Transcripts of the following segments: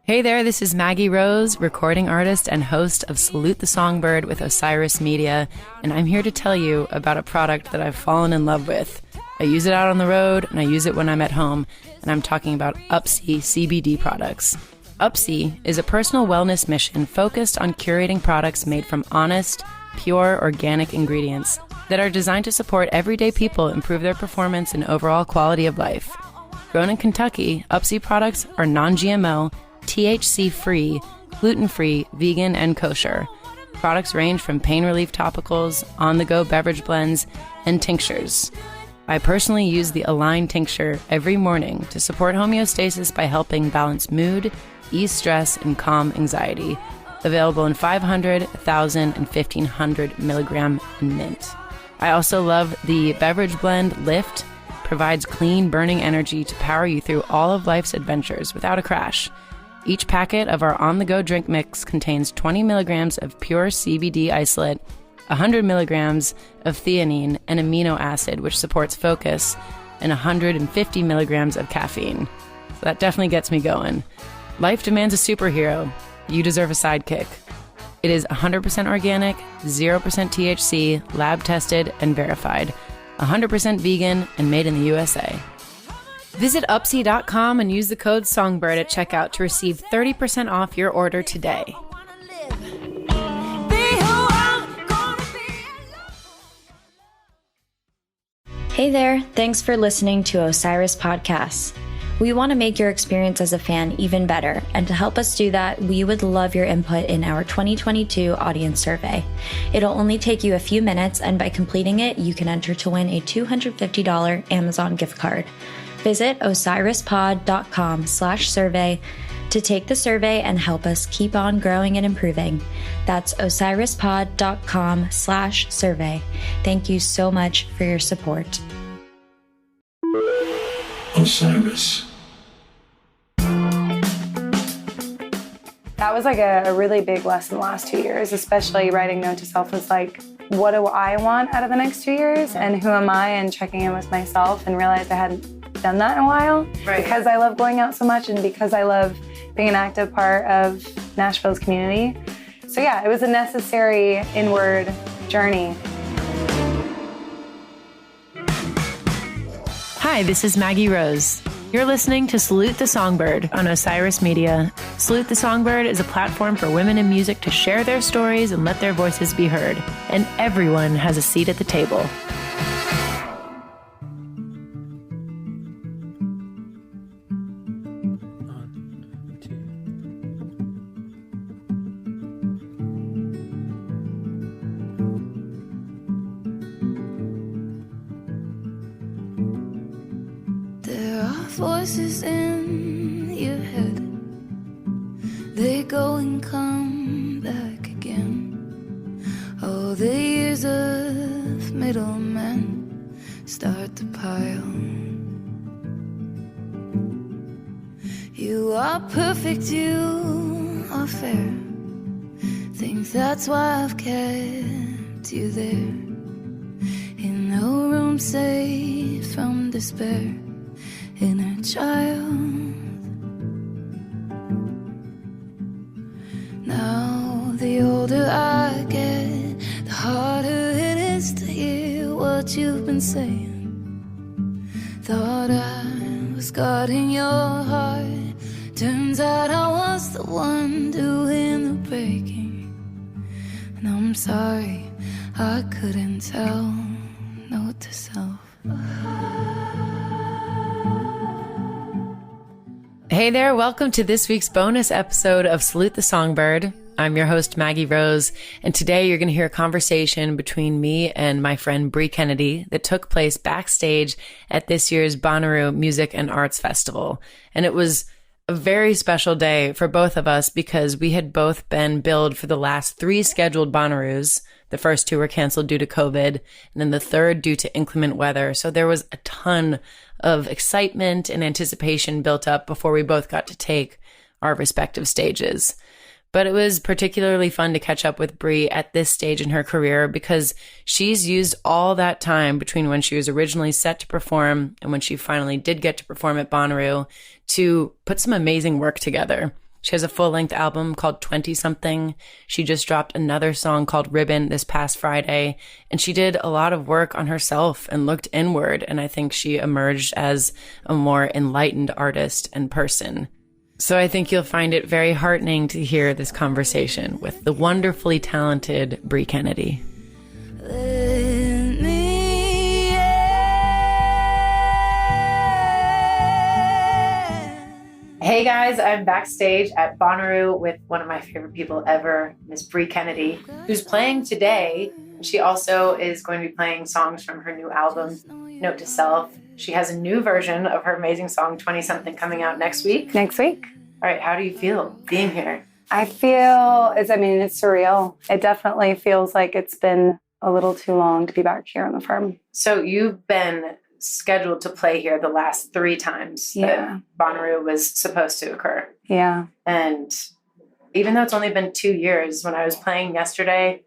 Hey there, this is Maggie Rose, recording artist and host of Salute The Songbird with Osiris Media, and I'm here to tell you about a product that I've fallen in love with. I use it out on the road, and I use it when I'm at home, and I'm talking about UPSI CBD products. UPSI is a personal wellness mission focused on curating products made from honest, pure, organic ingredients that are designed to support everyday people improve their performance and overall quality of life. Grown in Kentucky, UPSI products are non-GMO, THC-free, gluten-free, vegan, and kosher. Products range from pain relief topicals, on-the-go beverage blends, and tinctures. I personally use the Align tincture every morning to support homeostasis by helping balance mood, ease stress, and calm anxiety. Available in 500, 1,000, and 1,500 milligram in mint. I also love the beverage blend Lift. Provides clean, burning energy to power you through all of life's adventures without a crash. Each packet of our on-the-go drink mix contains 20 milligrams of pure CBD isolate, 100 milligrams of theanine and amino acid, which supports focus, and 150 milligrams of caffeine. So that definitely gets me going. Life demands a superhero. You deserve a sidekick. It is 100% organic, 0% THC, lab-tested, and verified. 100% vegan and made in the USA. Visit upsy.com and use the code SONGBIRD at checkout to receive 30% off your order today. Hey there, thanks for listening to Osiris Podcasts. We want to make your experience as a fan even better, and to help us do that, we would love your input in our 2022 audience survey. It'll only take you a few minutes, and by completing it, you can enter to win a $250 Amazon gift card. Visit osirispod.com/survey to take the survey and help us keep on growing and improving. That's osirispod.com/survey. Thank you so much for your support. Osiris. That was like a really big lesson the last 2 years, especially writing Note to Self was like, what do I want out of the next 2 years? And who am I? And checking in with myself and realized I hadn't done that in a while. Right. Because I love going out so much and because I love being an active part of Nashville's community. So yeah, it was a necessary inward journey. Hi, this is Maggie Rose. You're listening to Salute the Songbird on Osiris Media. Salute the Songbird is a platform for women in music to share their stories and let their voices be heard. And everyone has a seat at the table. Voices in your head, they go and come back again. All the years of middlemen start to pile. You are perfect, you are fair. Think that's why I've kept you there. In no room safe from despair. Inner child. Now the older I get, the harder it is to hear what you've been saying. Thought I was guarding your heart, turns out I was the one doing the breaking. And I'm sorry I couldn't tell. Note to self. Hey there, welcome to this week's bonus episode of Salute the Songbird. I'm your host, Maggie Rose, and today you're going to hear a conversation between me and my friend Bre Kennedy that took place backstage at this year's Bonnaroo Music and Arts Festival. And it was a very special day for both of us because we had both been billed for the last 3 scheduled Bonnaroos. The first 2 were canceled due to COVID, and then the third due to inclement weather. So there was a ton of excitement and anticipation built up before we both got to take our respective stages. But it was particularly fun to catch up with Bre at this stage in her career because she's used all that time between when she was originally set to perform and when she finally did get to perform at Bonnaroo to put some amazing work together. She has a full-length album called 20-something. She just dropped another song called Ribbon this past Friday. And she did a lot of work on herself and looked inward. And I think she emerged as a more enlightened artist and person. So I think you'll find it very heartening to hear this conversation with the wonderfully talented Bre Kennedy. Hey guys, I'm backstage at Bonnaroo with one of my favorite people ever, Miss Bre Kennedy, who's playing today. She also is going to be playing songs from her new album, Note to Self. She has a new version of her amazing song, 20-something, coming out next week. Next week. All right, how do you feel being here? I feel, it's surreal. It definitely feels like it's been a little too long to be back here on the farm. So you've been scheduled to play here the last 3 times that Bonnaroo was supposed to occur. Yeah. And even though it's only been 2 years, when I was playing yesterday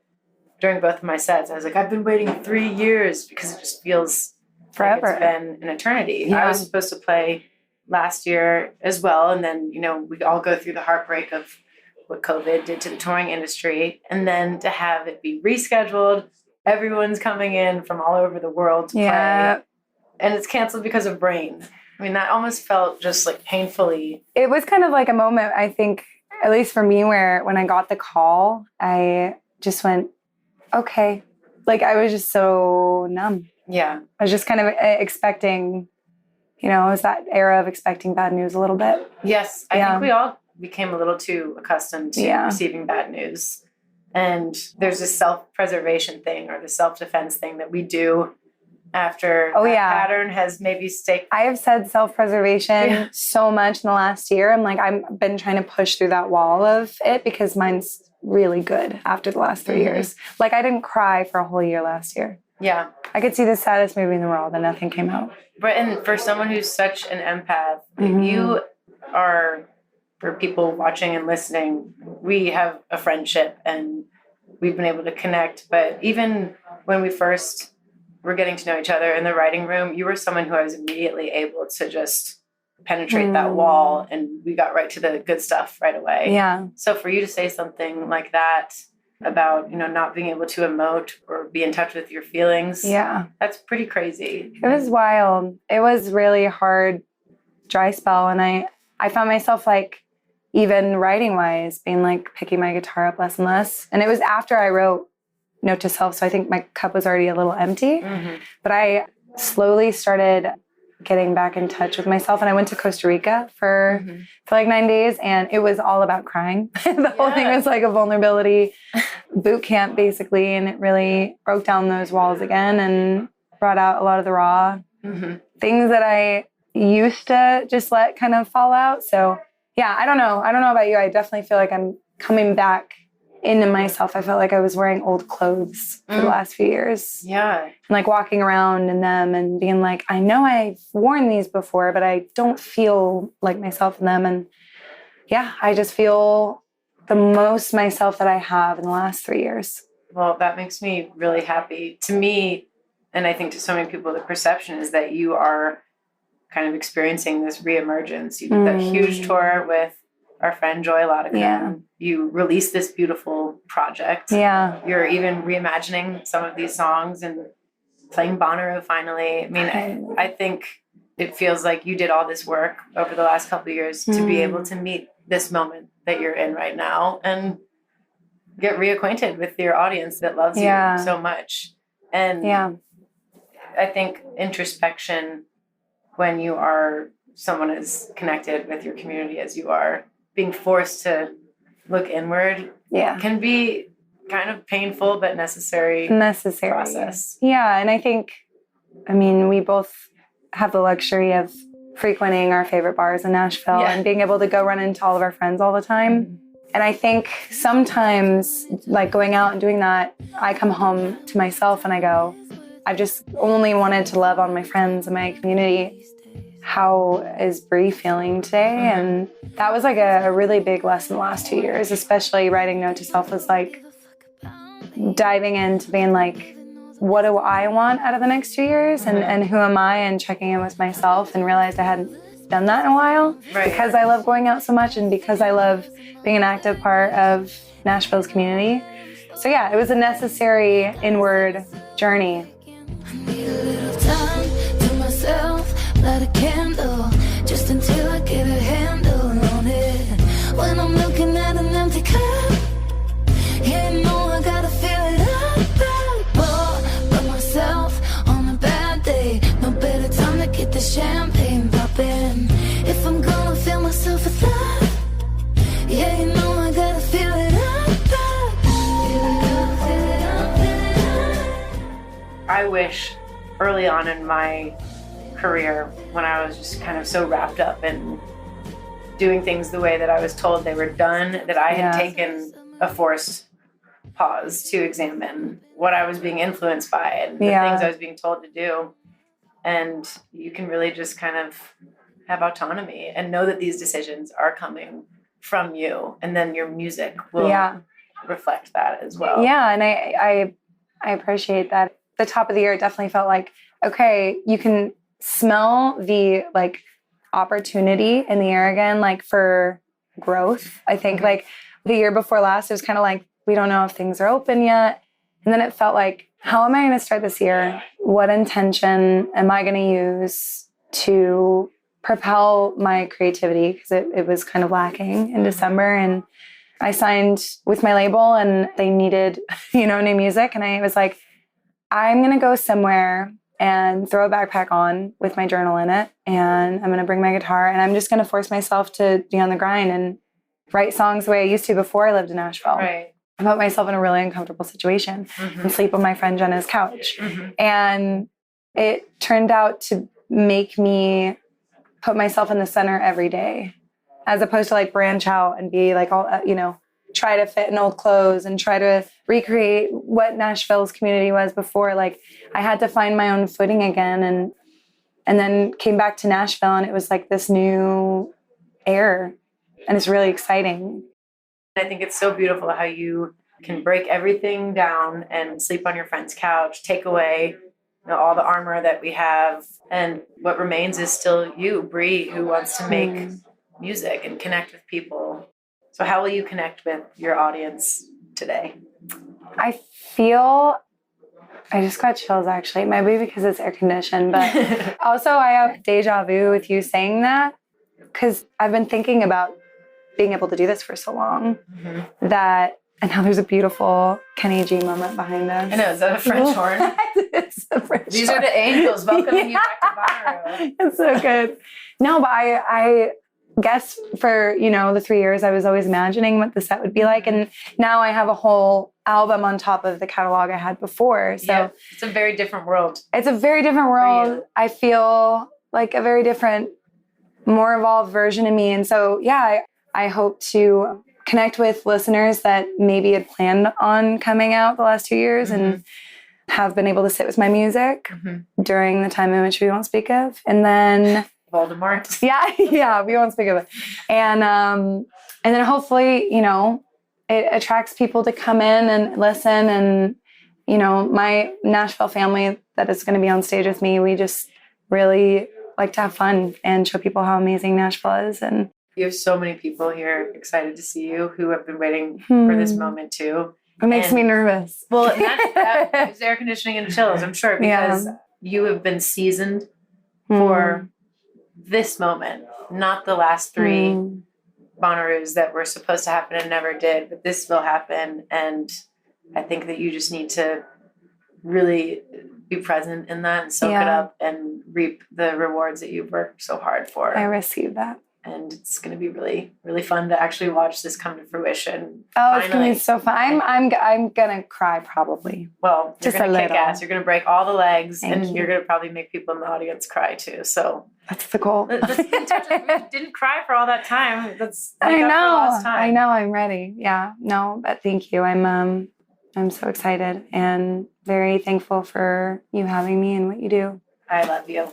during both of my sets, I was like, I've been waiting 3 years because it just feels forever. Like it's been an eternity. Yeah. I was supposed to play last year as well. And then, we all go through the heartbreak of what COVID did to the touring industry. And then to have it be rescheduled, everyone's coming in from all over the world to play. And it's canceled because of rain. I mean, that almost felt just like painfully. It was kind of like a moment, I think, at least for me, where when I got the call, I just went, okay. Like, I was just so numb. Yeah. I was just kind of expecting, it was that era of expecting bad news a little bit. Yes. I think we all became a little too accustomed to receiving bad news. And there's this self-preservation thing or the self-defense thing that we do after pattern has maybe staked. I have said self-preservation so much in the last year. I'm like, I've been trying to push through that wall of it because mine's really good after the last 3 years. Like, I didn't cry for a whole year last year. Yeah. I could see the saddest movie in the world and nothing came out. But and for someone who's such an empath, you are, for people watching and listening, we have a friendship and we've been able to connect. But even when we first were getting to know each other in the writing room, you were someone who I was immediately able to just penetrate that wall, and we got right to the good stuff right away. Yeah. So for you to say something like that about, not being able to emote or be in touch with your feelings, that's pretty crazy. It was wild. It was really hard, dry spell, and I found myself like, even writing wise, being like picking my guitar up less and less. And it was after I wrote Note to Self, so I think my cup was already a little empty. But I slowly started getting back in touch with myself, and I went to Costa Rica for like 9 days, and it was all about crying. The whole thing was like a vulnerability boot camp, basically, and it really broke down those walls again and brought out a lot of the raw things that I used to just let kind of fall out. So yeah, I don't know about you. I definitely feel like I'm coming back into myself. I felt like I was wearing old clothes for the last few years. Yeah. And like walking around in them and being like, I know I've worn these before, but I don't feel like myself in them. And yeah, I just feel the most myself that I have in the last 3 years. Well, that makes me really happy. To me, and I think to so many people, the perception is that you are kind of experiencing this reemergence. You did that huge tour with our friend Joy Lodica. Yeah. You released this beautiful project. Yeah. You're even reimagining some of these songs and playing Bonnaroo finally. I mean, I think it feels like you did all this work over the last couple of years to be able to meet this moment that you're in right now and get reacquainted with your audience that loves you so much. And I think introspection, when you are someone as connected with your community as you are, being forced to look inward can be kind of painful but necessary process. Yeah, and I think, we both have the luxury of frequenting our favorite bars in Nashville and being able to go run into all of our friends all the time. And I think sometimes, like going out and doing that, I come home to myself and I go, I've just only wanted to love on my friends and my community. How is Bre feeling today? And that was like a really big lesson the last 2 years, especially writing Note to Self was like diving into being like, what do I want out of the next 2 years? And who am I? And checking in with myself and realized I hadn't done that in a while. Right. Because I love going out so much and because I love being an active part of Nashville's community. So yeah, it was a necessary inward journey. I need a little time to myself, light a candle, just until I get a handle on it. When I'm looking at an empty cup, yeah, you know I gotta fill it up. By myself on a bad day, no better time to get the champagne poppin'. If I'm gonna fill myself with love, yeah, you know I gotta fill it up. Fill it up, fill it up, fill it up. I wish early on in my career, when I was just kind of so wrapped up in doing things the way that I was told they were done, that I had taken a forced pause to examine what I was being influenced by and the things I was being told to do. And you can really just kind of have autonomy and know that these decisions are coming from you, and then your music will reflect that as well. Yeah, and I appreciate that. The top of the year, it definitely felt like, okay, you can smell the like opportunity in the air again, like for growth. I think like the year before last, it was kind of like, we don't know if things are open yet. And then it felt like, how am I going to start this year? What intention am I going to use to propel my creativity? Because it was kind of lacking in December. And I signed with my label and they needed, new music. And I was like, I'm going to go somewhere and throw a backpack on with my journal in it. And I'm going to bring my guitar and I'm just going to force myself to be on the grind and write songs the way I used to before I lived in Nashville. Right. I put myself in a really uncomfortable situation and sleep on my friend Jenna's couch. And it turned out to make me put myself in the center every day, as opposed to like branch out and be like all, try to fit in old clothes and try to recreate what Nashville's community was before. Like I had to find my own footing again and then came back to Nashville and it was like this new air and it's really exciting. I think it's so beautiful how you can break everything down and sleep on your friend's couch, take away all the armor that we have. And what remains is still you, Bree, who wants to make music and connect with people. So how will you connect with your audience today? I just got chills actually, maybe because it's air conditioned, but also I have deja vu with you saying that because I've been thinking about being able to do this for so long that, and now there's a beautiful Kenny G moment behind us. I know, is that a French horn? It's a French These horn. are the angels welcoming you back to Bonnaroo. It's so good. No, but I guess for, the 3 years I was always imagining what the set would be like. And now I have a whole album on top of the catalog I had before. So it's a very different world. It's a very different world. I feel like a very different, more evolved version of me. And so, I hope to connect with listeners that maybe had planned on coming out the last 2 years and have been able to sit with my music during the time in which we won't speak of. And then Voldemort. Yeah, we won't speak of it. And then hopefully, it attracts people to come in and listen. And, my Nashville family that is going to be on stage with me, we just really like to have fun and show people how amazing Nashville is. And you have so many people here excited to see you who have been waiting for this moment too. It makes me nervous. Well, that's air conditioning and chills, I'm sure, because you have been seasoned for this moment, not the last three Bonnaroos that were supposed to happen and never did, but this will happen. And I think that you just need to really be present in that and soak it up and reap the rewards that you've worked so hard for. I receive that. And it's going to be really, really fun to actually watch this come to fruition. Oh, it's going to be so fun. I'm going to cry probably. Well, you're just going a to kick little. ass. You're going to break all the legs, Thank and you. you're going to probably make people in the audience cry too. So that's the goal. We didn't cry for all that time. That's I know. Lost time. I know. I'm ready. Yeah. No, but thank you. I'm so excited and very thankful for you having me and what you do. I love you.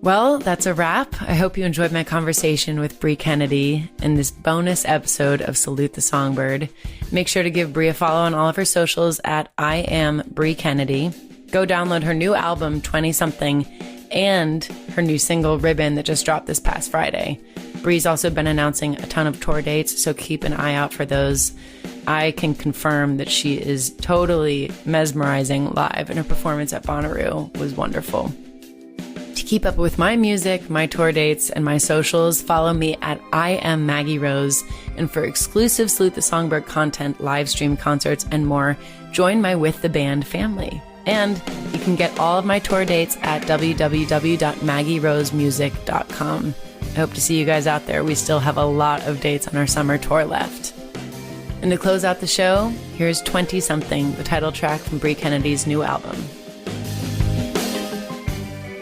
Well, that's a wrap. I hope you enjoyed my conversation with Bre Kennedy in this bonus episode of Salute the Songbird. Make sure to give Bre a follow on all of her socials at I am Bre Kennedy. Go download her new album, 20 Something, and her new single, Ribbon, that just dropped this past Friday. Bree's also been announcing a ton of tour dates, so keep an eye out for those. I can confirm that she is totally mesmerizing live, and her performance at Bonnaroo was wonderful. To keep up with my music, my tour dates, and my socials, follow me at I am Maggie Rose. And for exclusive Salute the Songbird content, live stream concerts, and more, join my With the Band family. And you can get all of my tour dates at www.maggierosemusic.com. I hope to see you guys out there. We still have a lot of dates on our summer tour left. And to close out the show, here's 20 Something, the title track from Bre Kennedy's new album.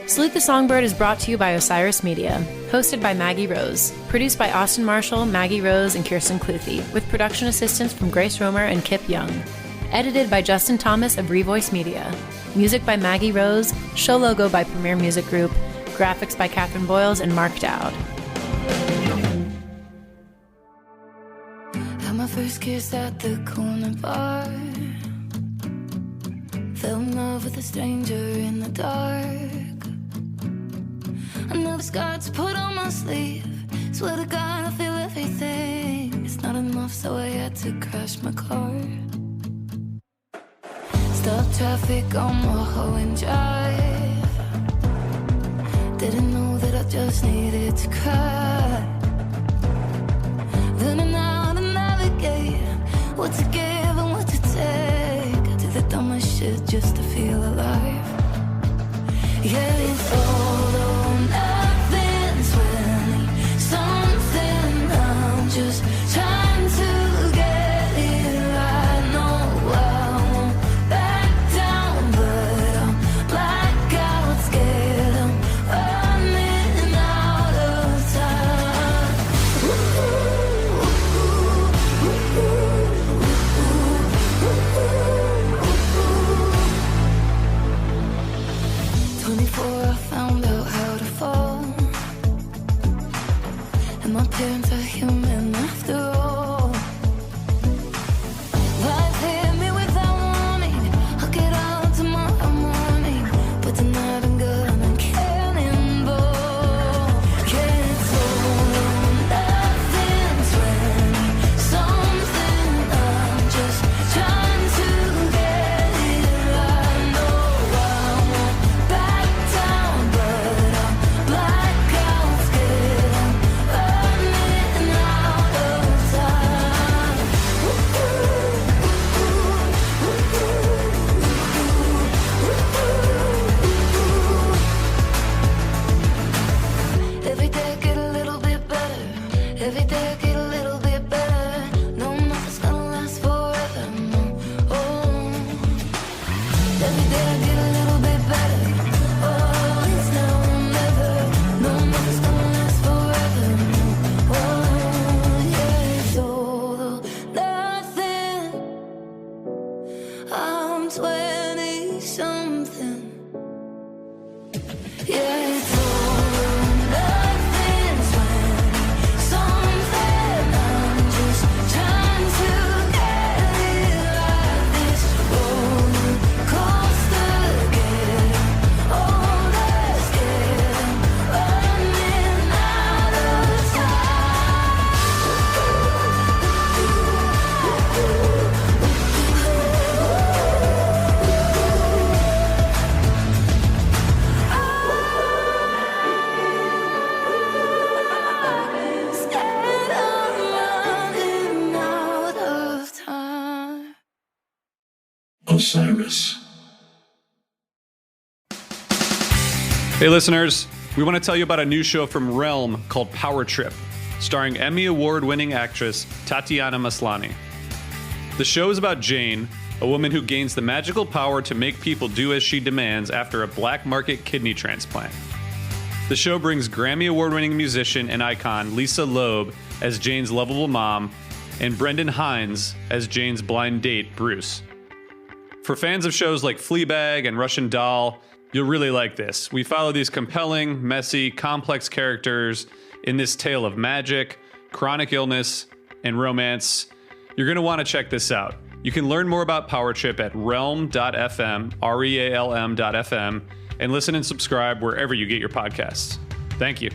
Salute the Songbird is brought to you by Osiris Media, hosted by Maggie Rose, produced by Austin Marshall, Maggie Rose, and Kirsten Cluthy, with production assistance from Grace Romer and Kip Young. Edited by Justin Thomas of Revoice Media. Music by Maggie Rose, show logo by Premier Music Group, graphics by Catherine Boyles and Mark Dowd. Had my first kiss at the corner bar. Fell in love with a stranger in the dark. Another scar to put on my sleeve. Swear to God I feel everything. It's not enough, so I had to crash my car. Stop traffic on Mulholland Drive. Didn't know that I just needed to cry. Learning how to navigate, what to give and what to take. I did the dumbest shit just to feel alive. Yeah, it's all or nothing, 20-something. I'm just trying to get it right. No, I won't back down, but I'm blackout scared. I'm running out of time. 24, I found out how to fall. And my parents are human after all. Life hit me without warning. I'll get out tomorrow morning, but tonight I'm gonna cannonball. Can't hold on nothing, 20-something. I'm just trying to get it right. No, I won't back down, but I'm blackout scared. I'm running out of time. Every day I get a little bit better. Every day I get a little bit better. No, nothing's gonna last forever. No, oh. Every day I get a little bit better. Oh, it's now or never. No, nothing's gonna last forever. No, oh, yeah, it's all or nothing. I'm 20-something. Yeah, it's all or nothing, 20-something. I'm just trying to get it right. This roller coaster, getting older, scared. I'm running out of time. Scared I'm running out of time. Osiris. Hey listeners, we want to tell you about a new show from Realm called Power Trip, starring Emmy Award-winning actress Tatiana Maslany. The show is about Jane, a woman who gains the magical power to make people do as she demands after a black market kidney transplant. The show brings Grammy Award-winning musician and icon Lisa Loeb as Jane's lovable mom, and Brendan Hines as Jane's blind date, Bruce. For fans of shows like Fleabag and Russian Doll, you'll really like this. We follow these compelling, messy, complex characters in this tale of magic, chronic illness, and romance. You're going to want to check this out. You can learn more about Power Trip at realm.fm, REALM.fm, and listen and subscribe wherever you get your podcasts. Thank you.